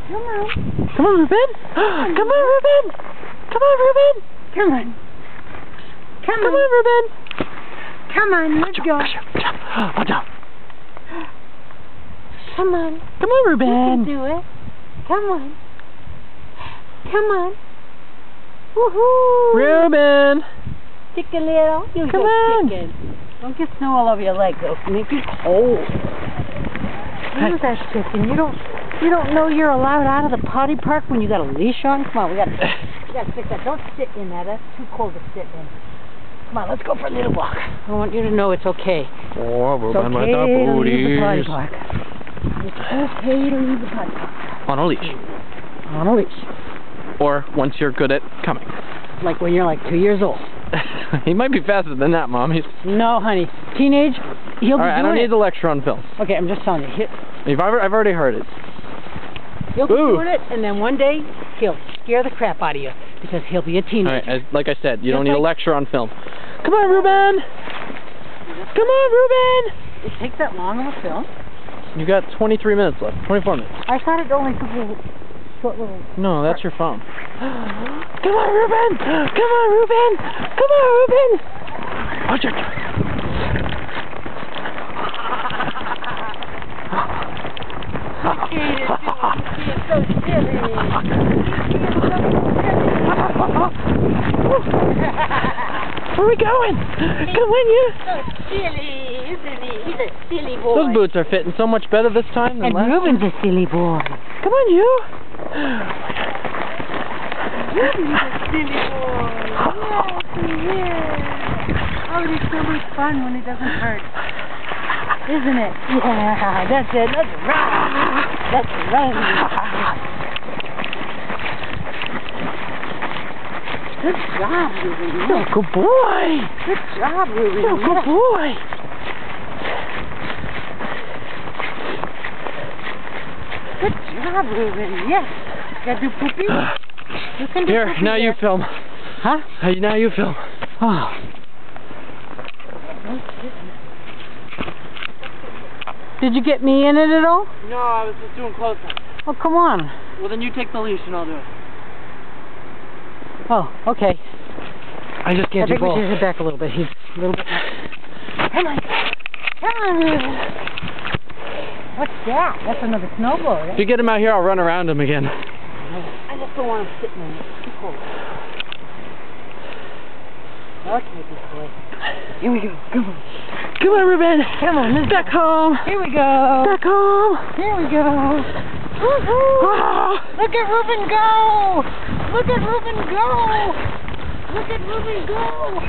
Come on. Come on, Ruben. Come on, Ruben. Come on, Ruben. Come on. Come on, Ruben. Come on, let's go. Watch out. Come on. Come on, You Ruben. can do it. Come on. Come on. Woohoo! Ruben. Stick a little. You Come go on. sticking. Don't get snow all over your legs, though. It'll make you cold. Look at that chicken. You don't know you're allowed out of the potty park when you got a leash on? Come on, we gotta fix that. Don't sit in that. That's too cold to sit in. Come on, let's go for a little walk. I want you to know it's okay. Oh, It's Ruben with okay the to leave the potty booties. park. It's okay to leave the potty park. On a leash. On a leash. Or once you're good at coming. Like when you're like 2 years old. He might be faster than that, Mom. He's... No, honey. Teenage, he'll be Alright, I don't need the lecture on film. Okay, I'm just telling you. I've already heard it. He'll be doing it, and then one day, he'll scare the crap out of you. Because he'll be a teenager. Alright, like I said, you don't need a like- lecture on film. Come on, Ruben! Come on, Ruben! It takes that long of a film? You got 23 minutes left. 24 minutes. I thought it only took a short little... No, that's your phone. Come on, Ruben! Come on, Ruben! Come on, Ruben! Watch it! Where are we going? Come on, you! So silly, isn't he? He's a silly boy. Those boots are fitting so much better this time than And last. Ruben's a silly boy. Come on, you! Ruben's a silly boy. Yes, he is. Oh, it's so much fun when it doesn't hurt. Isn't it? Yeah, that's it. Let's run. Let's run. Good job, Ruben. Oh, good boy! Good job, Ruben. Oh, good boy! Good job, Ruben. Yes. Gotta do poopy? You can do Here, poopy now you there. film. Huh? Hey, now you film. Oh. Did you get me in it at all? No, I was just doing close up. Oh, come on. Well, then you take the leash and I'll do it. Oh, okay. I just I can't do think we both. should hit back a little bit. He's a little bit... Come on. Come on, Ruben. What's that? That's another snowball, If right? you get him out here, I'll run around him again. I just don't want him sitting in it. It's too cold. Okay, good boy. Here we go. Come on. Come on, Ruben. Come on, let's Back home. Here we go. Back home. Here we go. Woohoo! Ah. Look at Ruben go! Look at Ruben go! Look at Ruben go!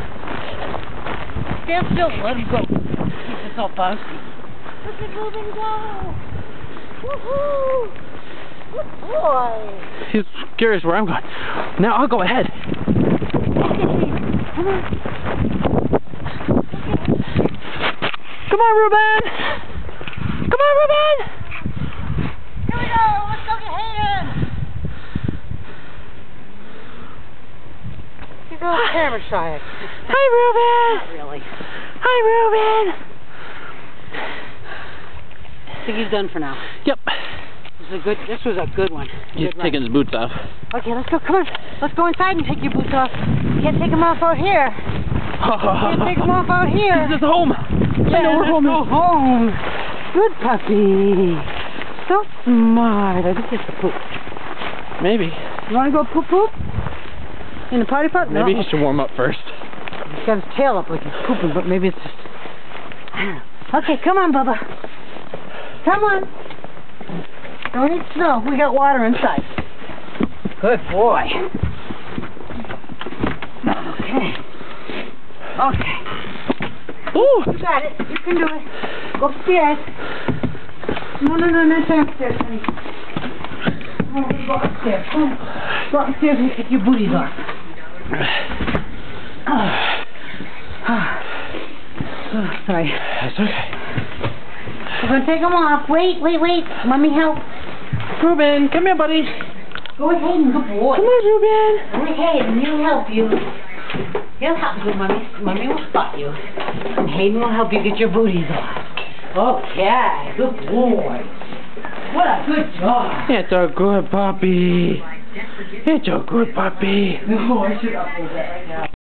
Stand still, let him go. Keep this all bouncy. Look at Ruben go! Woohoo! Good boy! He's curious where I'm going. Now I'll go ahead. Come on. Come on, Ruben. Come on, Ruben. Here we go! Let's go get Hayden! He's a little camera shy. Hi, Ruben. Not really. Hi, Ruben. I think he's done for now. Yep. This was a good one. He's Good run. taking his boots off. Okay, let's go. Come on. Let's go inside and take your boots off. You can't take them off out here. You can't take them off out here. This is home. Yeah, I know where let's home go is. home. Good puppy. So smart. I think it's a poop. Maybe. You want to go poop poop? In the potty park? Maybe No. he should warm up first. He's got his tail up like he's pooping, but maybe it's just... I don't know. Okay, come on, Bubba. Come on. Don't eat snow. We got water inside. Good boy. Okay. Okay. Ooh. You got it. You can do it. Go upstairs. No, not downstairs, honey. Oh, go upstairs. Go upstairs and take your booties off. Oh, sorry. That's okay. We're going to take them off. Wait. Let me help. Ruben, come here, buddy. Go with Hayden. Good boy. Come on, Ruben. Go with Hayden. He'll help you. He'll help you, Mommy. Mommy will spot you. And Hayden will help you get your booties off. Okay. Good boy. What a good job. It's a good puppy. It's a good puppy. No, I should upload that right now.